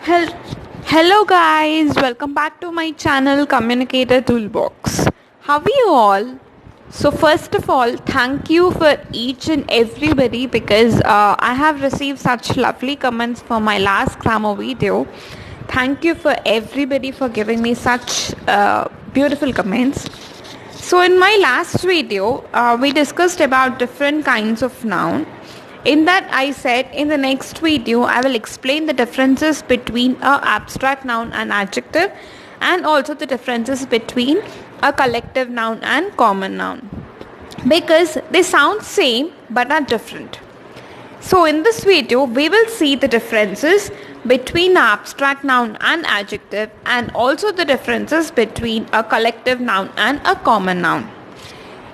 Hel- Hello guys, welcome back to my channel Communicator Toolbox. How are you all? So first of all, thank you for each and everybody because I have received such lovely comments for my last grammar video. Thank you for everybody for giving me such beautiful comments. So in my last video, we discussed about different kinds of noun. In that I said in the next video I will explain the differences between a abstract noun and adjective and also the differences between a collective noun and common noun because they sound same but are different. So in this video we will see the differences between abstract noun and adjective and also the differences between a collective noun and a common noun.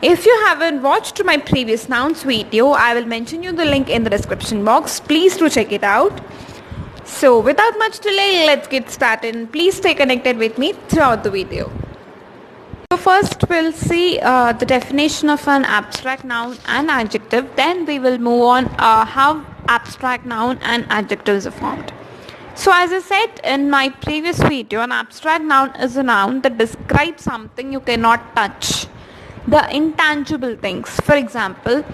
If you haven't watched my previous nouns video, I will mention you the link in the description box. Please do check it out. So without much delay, let's get started. Please stay connected with me throughout the video. So first we'll see the definition of an abstract noun and adjective. Then we will move on how abstract noun and adjectives are formed. So as I said in my previous video, an abstract noun is a noun that describes something you cannot touch. The intangible things. For example,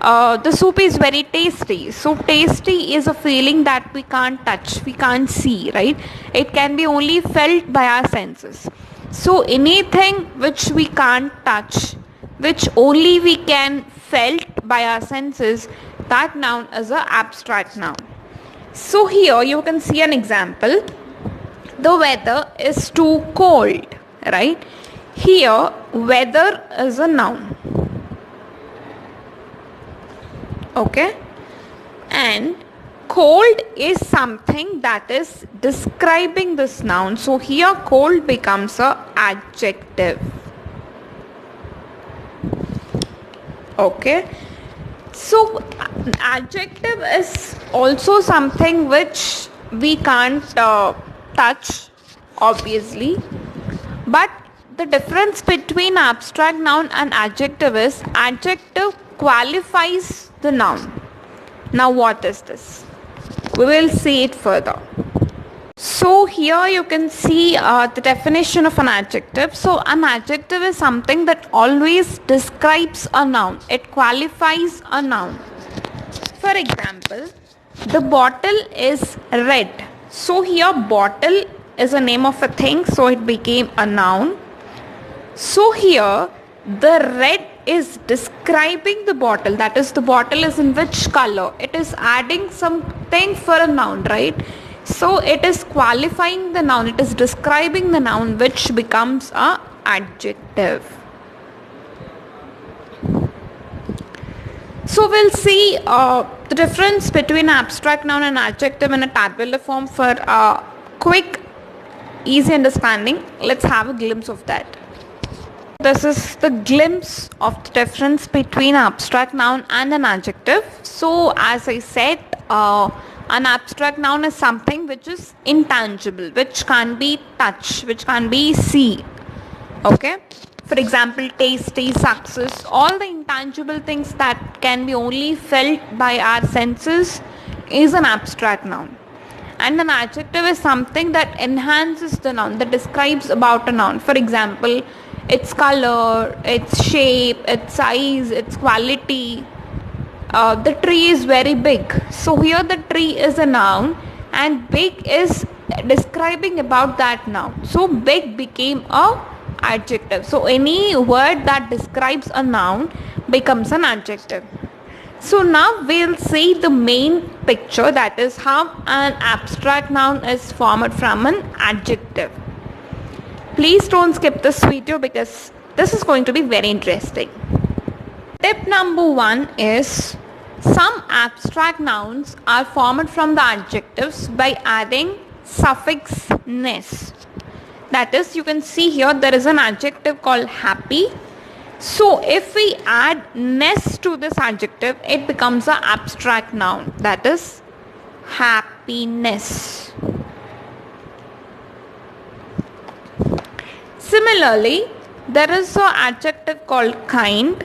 the soup is very tasty. So tasty is a feeling that we can't touch, we can't see, right? It can be only felt by our senses. So anything which we can't touch, which only we can felt by our senses, that noun is an abstract noun. So here you can see an example. The weather is too cold, right? Here, weather is a noun. Okay? And cold is something that is describing this noun. So here, cold becomes an adjective. Okay? So, adjective is also something which we can't touch, obviously. But the difference between abstract noun and adjective is adjective qualifies the noun. Now what is this? We will see it further. So here you can see the definition of an adjective. So an adjective is something that always describes a noun. It qualifies a noun. For example, the bottle is red. So here bottle is a name of a thing, so it became a noun. So here the red is describing the bottle, that is the bottle is in which color. It is adding something for a noun, right? So it is qualifying the noun, it is describing the noun which becomes an adjective. So we'll see the difference between abstract noun and adjective in a tabular form for quick, easy understanding. Let's have a glimpse of that. This is the glimpse of the difference between abstract noun and an adjective. So as I said, an abstract noun is something which is intangible, which can't be touched, which can't be seen. Okay? For example, tasty, success, all the intangible things that can be only felt by our senses is an abstract noun. And an adjective is something that enhances the noun, that describes about a noun. For example, its color, its shape, its size, its quality. The tree is very big. So here the tree is a noun and big is describing about that noun. So big became a adjective. So any word that describes a noun becomes an adjective. So now we'll see the main picture, that is how an abstract noun is formed from an adjective. Please don't skip this video because this is going to be very interesting. Tip number 1 is some abstract nouns are formed from the adjectives by adding suffix ness. That is, you can see here there is an adjective called happy. So if we add ness to this adjective, it becomes an abstract noun, that is happiness. Similarly, there is an adjective called kind.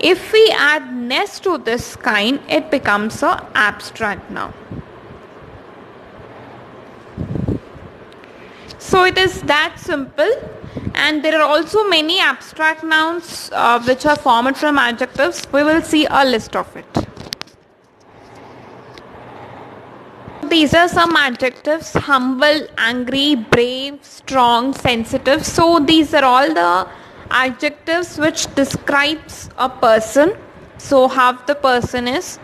If we add ness to this kind, it becomes an abstract noun. So it is that simple. And there are also many abstract nouns which are formed from adjectives. We will see a list of it. These are some adjectives: humble, angry, brave, strong, sensitive. So these are all the adjectives which describes a person. So how the person is.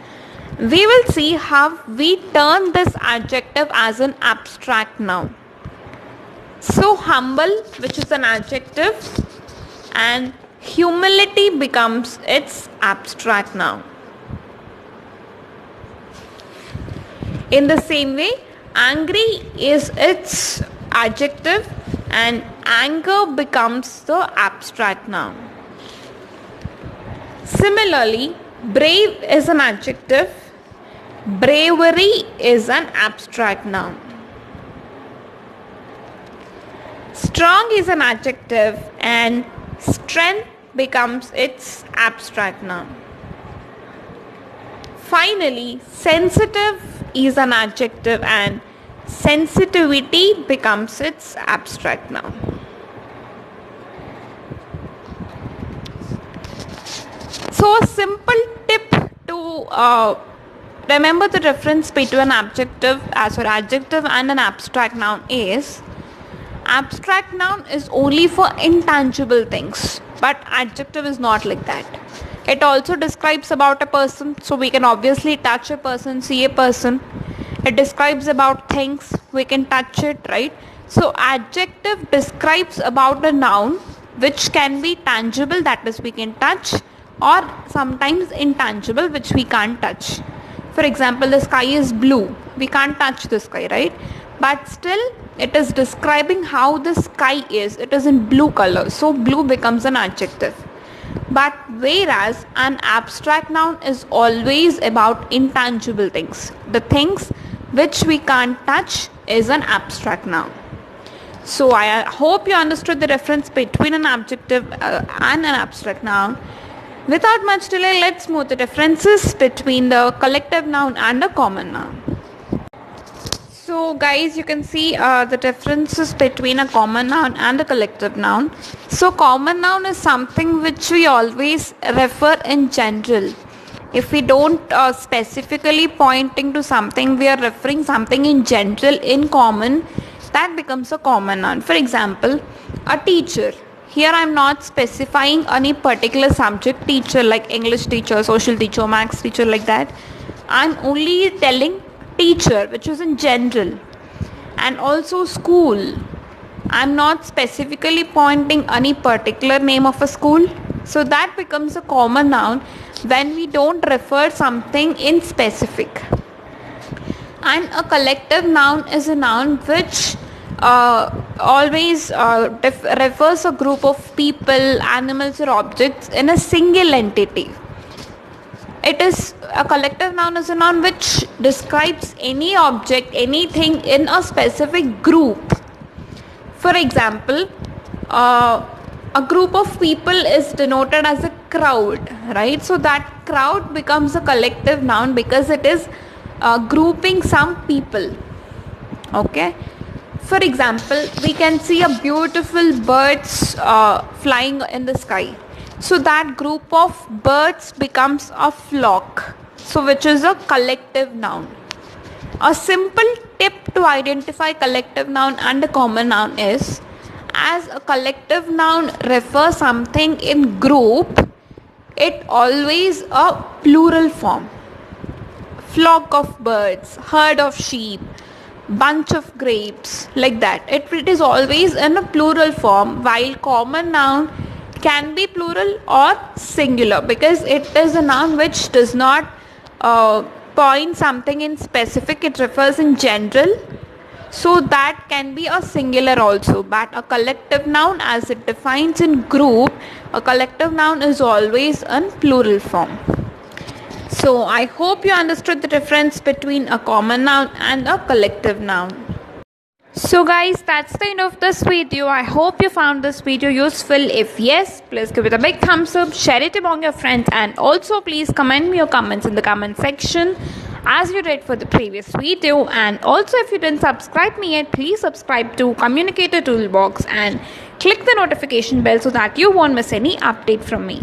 We will see how we turn this adjective as an abstract noun. So humble, which is an adjective, and humility becomes its abstract noun. In the same way, angry is its adjective and anger becomes the abstract noun. Similarly, brave is an adjective, bravery is an abstract noun. Strong is an adjective and strength becomes its abstract noun. Finally, sensitive is an adjective and sensitivity becomes its abstract noun. So a simple tip to remember the difference between an adjective and an abstract noun is, abstract noun is only for intangible things, but adjective is not like that. It also describes about a person, so we can obviously touch a person, see a person. It describes about things, we can touch it, right? So adjective describes about a noun which can be tangible, that is we can touch, or sometimes intangible, which we can't touch. For example, the sky is blue. We can't touch the sky, right? But still it is describing how the sky is. It is in blue color, so blue becomes an adjective. But whereas an abstract noun is always about intangible things. The things which we can't touch is an abstract noun. So I hope you understood the difference between an adjective and an abstract noun. Without much delay, let's move the differences between the collective noun and a common noun. So guys, you can see the differences between a common noun and a collective noun. So common noun is something which we always refer in general. If we don't specifically pointing to something, we are referring something in general, in common, that becomes a common noun. For example, a teacher. Here I am not specifying any particular subject teacher like English teacher, social teacher, maths teacher, like that. I am only telling teacher, which is in general. And also school. I am not specifically pointing any particular name of a school. So that becomes a common noun when we don't refer something in specific. And a collective noun is a noun which always refers a group of people, animals or objects in a single entity. It is a collective noun is a noun which describes any object, anything in a specific group. For example, a group of people is denoted as a crowd, right? So that crowd becomes a collective noun because it is grouping some people. Okay. For example, we can see a beautiful birds flying in the sky. So that group of birds becomes a flock, so which is a collective noun. A simple tip to identify collective noun and a common noun is, as a collective noun refers something in group, it always a plural form. Flock of birds, herd of sheep, bunch of grapes, like that. It is always in a plural form, while common noun can be plural or singular because it is a noun which does not point something in specific, it refers in general. So that can be a singular also. But a collective noun, as it defines in group, a collective noun is always in plural form. So I hope you understood the difference between a common noun and a collective noun. So guys, that's the end of this video. I hope you found this video useful. If yes, please give it a big thumbs up, share it among your friends, and also please comment me your comments in the comment section. as you did for the previous video. And also, if you didn't subscribe me yet, please subscribe to Communicator Toolbox and click the notification bell so that you won't miss any update from me.